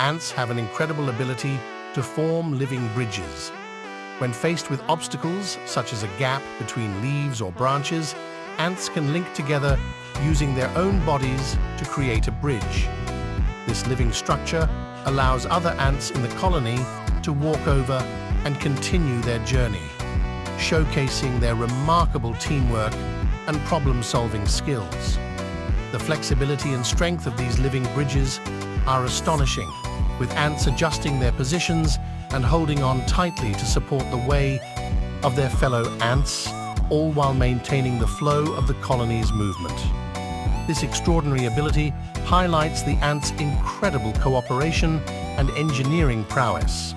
ants have an incredible ability to form living bridges. When faced with obstacles, such as a gap between leaves or branches, ants can link together using their own bodies to create a bridge. This living structure allows other ants in the colony to walk over and continue their journey, showcasing their remarkable teamwork and problem-solving skills. The flexibility and strength of these living bridges are astonishing, with ants adjusting their positions and holding on tightly to support the way of their fellow ants, all while maintaining the flow of the colony's movement. This extraordinary ability highlights the ants' incredible cooperation and engineering prowess.